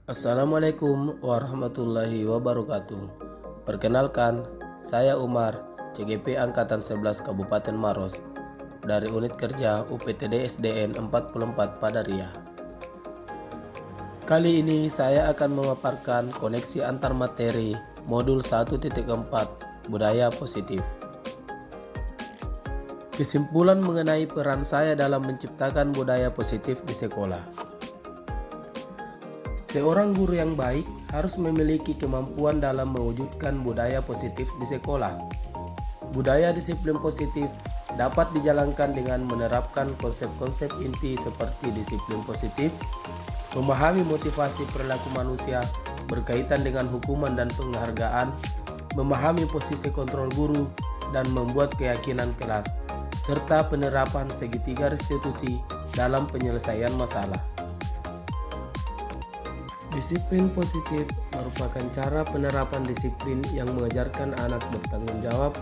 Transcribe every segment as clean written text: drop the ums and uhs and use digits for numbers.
Assalamualaikum warahmatullahi wabarakatuh. Perkenalkan, saya Umar, CGP Angkatan 11 Kabupaten Maros, dari Unit Kerja UPTD SDN 44 Padaria. Kali ini saya akan memaparkan koneksi antar materi modul 1.4 Budaya Positif. Kesimpulan mengenai peran saya dalam menciptakan budaya positif di sekolah. Seorang guru yang baik harus memiliki kemampuan dalam mewujudkan budaya positif di sekolah. Budaya disiplin positif dapat dijalankan dengan menerapkan konsep-konsep inti seperti disiplin positif, memahami motivasi perilaku manusia berkaitan dengan hukuman dan penghargaan, memahami posisi kontrol guru, dan membuat keyakinan kelas, serta penerapan segitiga restitusi dalam penyelesaian masalah. Disiplin positif merupakan cara penerapan disiplin yang mengajarkan anak bertanggung jawab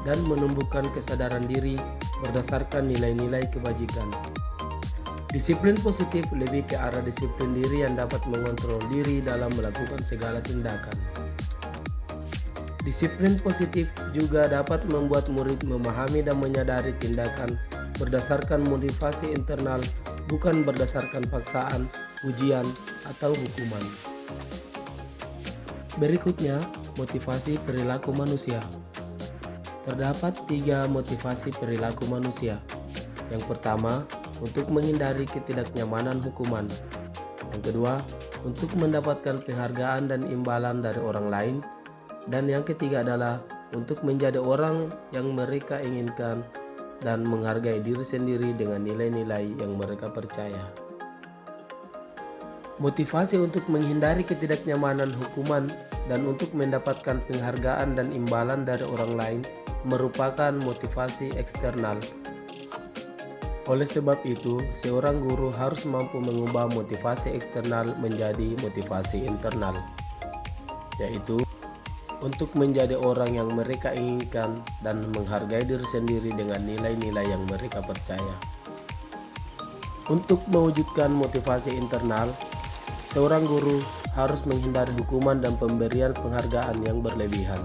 dan menumbuhkan kesadaran diri berdasarkan nilai-nilai kebajikan. Disiplin positif lebih ke arah disiplin diri yang dapat mengontrol diri dalam melakukan segala tindakan. Disiplin positif juga dapat membuat murid memahami dan menyadari tindakan berdasarkan motivasi internal, bukan berdasarkan paksaan, ujian, atau hukuman. Berikutnya, motivasi perilaku manusia. Terdapat 3 motivasi perilaku manusia. Yang pertama, untuk menghindari ketidaknyamanan hukuman. Yang kedua, untuk mendapatkan penghargaan dan imbalan dari orang lain. Dan yang ketiga adalah untuk menjadi orang yang mereka inginkan dan menghargai diri sendiri dengan nilai-nilai yang mereka percaya. Motivasi untuk menghindari ketidaknyamanan hukuman dan untuk mendapatkan penghargaan dan imbalan dari orang lain merupakan motivasi eksternal. Oleh sebab itu, seorang guru harus mampu mengubah motivasi eksternal menjadi motivasi internal, yaitu untuk menjadi orang yang mereka inginkan dan menghargai diri sendiri dengan nilai-nilai yang mereka percaya. Untuk mewujudkan motivasi internal, seorang guru harus menghindari hukuman dan pemberian penghargaan yang berlebihan.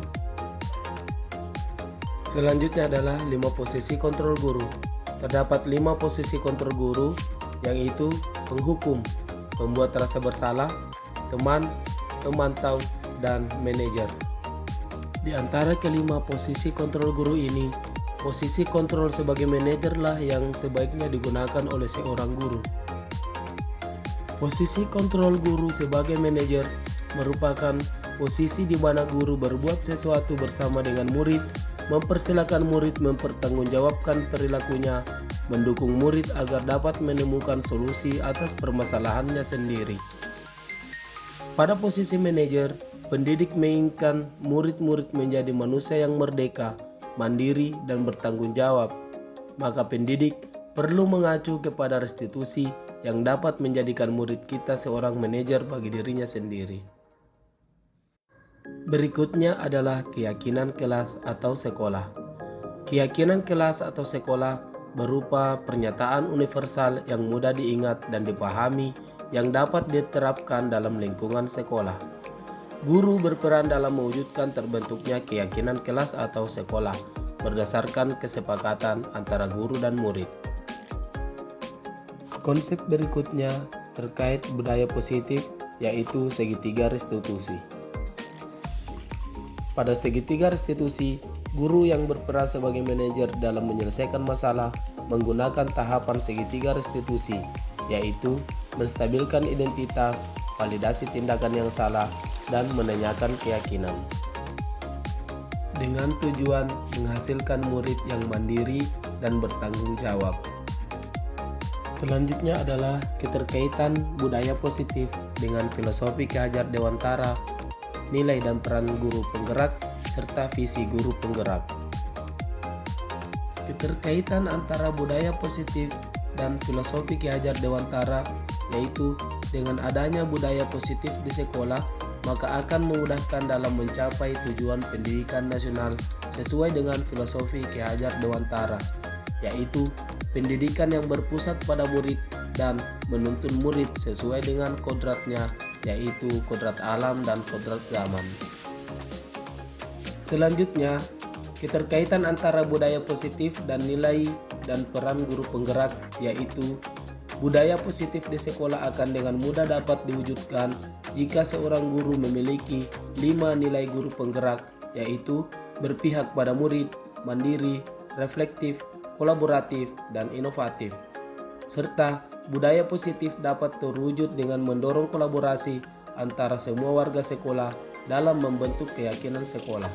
Selanjutnya adalah 5 posisi kontrol guru. Terdapat 5 posisi kontrol guru, yaitu penghukum, pembuat rasa bersalah, teman, pemantau, dan manajer. Di antara kelima posisi kontrol guru ini, posisi kontrol sebagai manajer lah yang sebaiknya digunakan oleh seorang guru. Posisi kontrol guru sebagai manajer merupakan posisi di mana guru berbuat sesuatu bersama dengan murid, mempersilahkan murid mempertanggungjawabkan perilakunya, mendukung murid agar dapat menemukan solusi atas permasalahannya sendiri. Pada posisi manajer, pendidik menginginkan murid-murid menjadi manusia yang merdeka, mandiri, dan bertanggung jawab. Maka pendidik perlu mengacu kepada restitusi yang dapat menjadikan murid kita seorang manajer bagi dirinya sendiri. Berikutnya adalah keyakinan kelas atau sekolah. Keyakinan kelas atau sekolah berupa pernyataan universal yang mudah diingat dan dipahami yang dapat diterapkan dalam lingkungan sekolah. Guru berperan dalam mewujudkan terbentuknya keyakinan kelas atau sekolah berdasarkan kesepakatan antara guru dan murid. Konsep berikutnya terkait budaya positif, yaitu segitiga restitusi. Pada segitiga restitusi, guru yang berperan sebagai manajer dalam menyelesaikan masalah menggunakan tahapan segitiga restitusi, yaitu menstabilkan identitas, validasi tindakan yang salah, dan menanyakan keyakinan. Dengan tujuan menghasilkan murid yang mandiri dan bertanggung jawab. Selanjutnya adalah keterkaitan budaya positif dengan filosofi Ki Hajar Dewantara, nilai dan peran guru penggerak, serta visi guru penggerak. Keterkaitan antara budaya positif dan filosofi Ki Hajar Dewantara, yaitu dengan adanya budaya positif di sekolah, maka akan memudahkan dalam mencapai tujuan pendidikan nasional sesuai dengan filosofi Ki Hajar Dewantara, yaitu pendidikan yang berpusat pada murid dan menuntun murid sesuai dengan kodratnya yaitu kodrat alam dan kodrat zaman. Selanjutnya, keterkaitan antara budaya positif dan nilai dan peran guru penggerak, yaitu budaya positif di sekolah akan dengan mudah dapat diwujudkan jika seorang guru memiliki 5 nilai guru penggerak, yaitu berpihak pada murid, mandiri, reflektif, kolaboratif, dan inovatif. Serta budaya positif dapat terwujud dengan mendorong kolaborasi antara semua warga sekolah dalam membentuk keyakinan sekolah.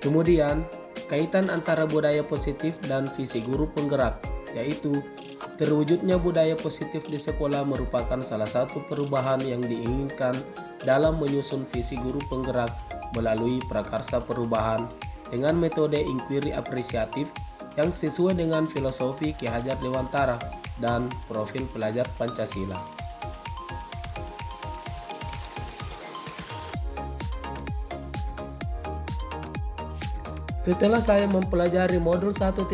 Kemudian, kaitan antara budaya positif dan visi guru penggerak, yaitu terwujudnya budaya positif di sekolah merupakan salah satu perubahan yang diinginkan dalam menyusun visi guru penggerak melalui prakarsa perubahan dengan metode inquiry apresiatif yang sesuai dengan filosofi Ki Hajar Dewantara dan profil pelajar Pancasila. Setelah saya mempelajari modul 1.4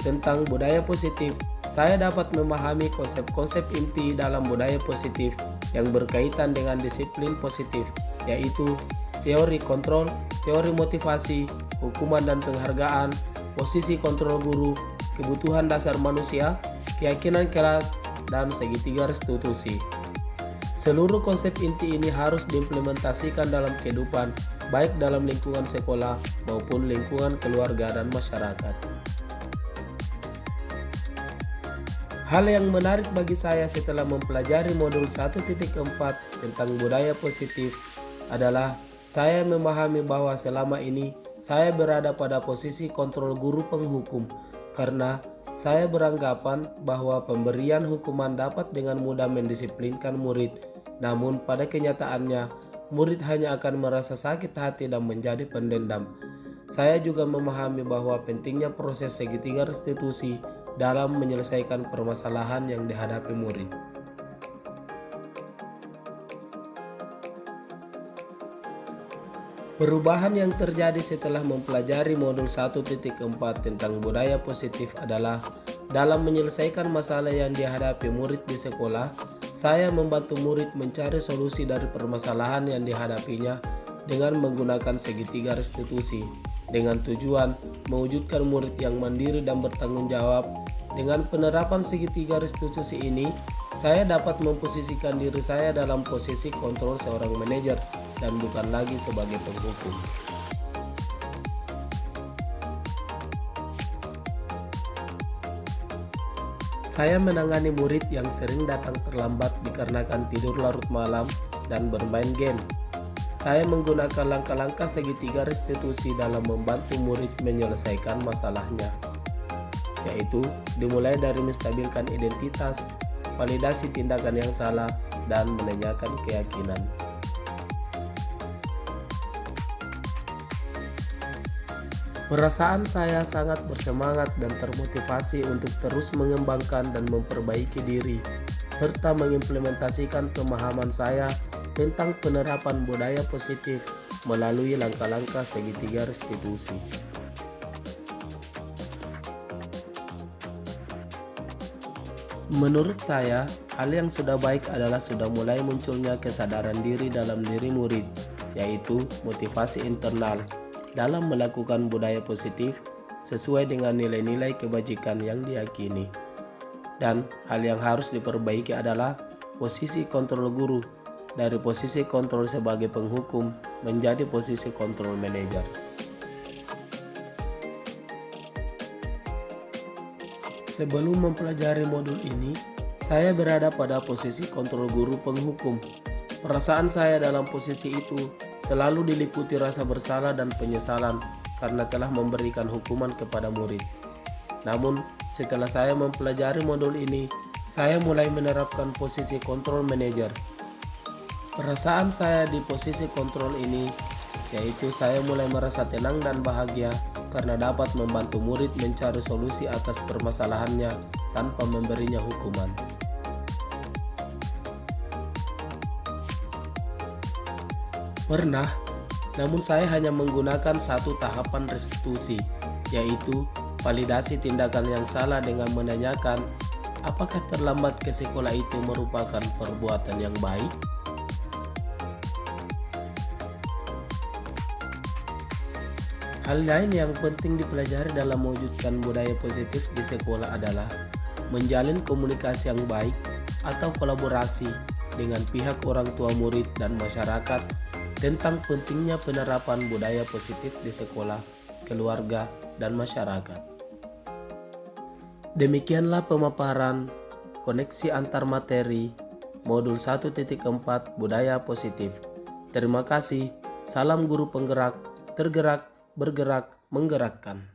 tentang budaya positif, saya dapat memahami konsep-konsep inti dalam budaya positif yang berkaitan dengan disiplin positif, yaitu teori kontrol, teori motivasi, hukuman dan penghargaan, posisi kontrol guru, kebutuhan dasar manusia, keyakinan keras, dan segitiga restitusi. Seluruh konsep inti ini harus diimplementasikan dalam kehidupan, baik dalam lingkungan sekolah maupun lingkungan keluarga dan masyarakat. Hal yang menarik bagi saya setelah mempelajari modul 1.4 tentang budaya positif adalah saya memahami bahwa selama ini saya berada pada posisi kontrol guru penghukum karena saya beranggapan bahwa pemberian hukuman dapat dengan mudah mendisiplinkan murid, namun pada kenyataannya murid hanya akan merasa sakit hati dan menjadi pendendam. Saya juga memahami bahwa pentingnya proses segitiga restitusi dalam menyelesaikan permasalahan yang dihadapi murid. Perubahan yang terjadi setelah mempelajari modul 1.4 tentang budaya positif adalah dalam menyelesaikan masalah yang dihadapi murid di sekolah, saya membantu murid mencari solusi dari permasalahan yang dihadapinya dengan menggunakan segitiga restitusi dengan tujuan mewujudkan murid yang mandiri dan bertanggung jawab. Dengan penerapan segitiga restitusi ini, saya dapat memposisikan diri saya dalam posisi kontrol seorang manajer dan bukan lagi sebagai penghukum. Saya menangani murid yang sering datang terlambat dikarenakan tidur larut malam dan bermain game. Saya menggunakan langkah-langkah segitiga restitusi dalam membantu murid menyelesaikan masalahnya, yaitu dimulai dari menstabilkan identitas, validasi tindakan yang salah, dan menanyakan keyakinan. Perasaan saya sangat bersemangat dan termotivasi untuk terus mengembangkan dan memperbaiki diri, serta mengimplementasikan pemahaman saya tentang penerapan budaya positif melalui langkah-langkah segitiga restitusi. Menurut saya, hal yang sudah baik adalah sudah mulai munculnya kesadaran diri dalam diri murid, yaitu motivasi internal dalam melakukan budaya positif sesuai dengan nilai-nilai kebajikan yang diyakini. Dan hal yang harus diperbaiki adalah posisi kontrol guru dari posisi kontrol sebagai penghukum menjadi posisi kontrol manajer. Sebelum mempelajari modul ini, saya berada pada posisi kontrol guru penghukum. Perasaan saya dalam posisi itu selalu diliputi rasa bersalah dan penyesalan karena telah memberikan hukuman kepada murid. Namun, setelah saya mempelajari modul ini, saya mulai menerapkan posisi kontrol manajer. Perasaan saya di posisi kontrol ini, yaitu saya mulai merasa tenang dan bahagia karena dapat membantu murid mencari solusi atas permasalahannya tanpa memberinya hukuman. Pernah, namun saya hanya menggunakan satu tahapan restitusi, yaitu validasi tindakan yang salah dengan menanyakan Apakah terlambat ke sekolah itu merupakan perbuatan yang baik? Hal lain yang penting dipelajari dalam mewujudkan budaya positif di sekolah adalah menjalin komunikasi yang baik atau kolaborasi dengan pihak orang tua murid dan masyarakat tentang pentingnya penerapan budaya positif di sekolah, keluarga, dan masyarakat. Demikianlah pemaparan koneksi antar materi modul 1.4 budaya positif. Terima kasih. Salam guru penggerak, tergerak, bergerak, menggerakkan.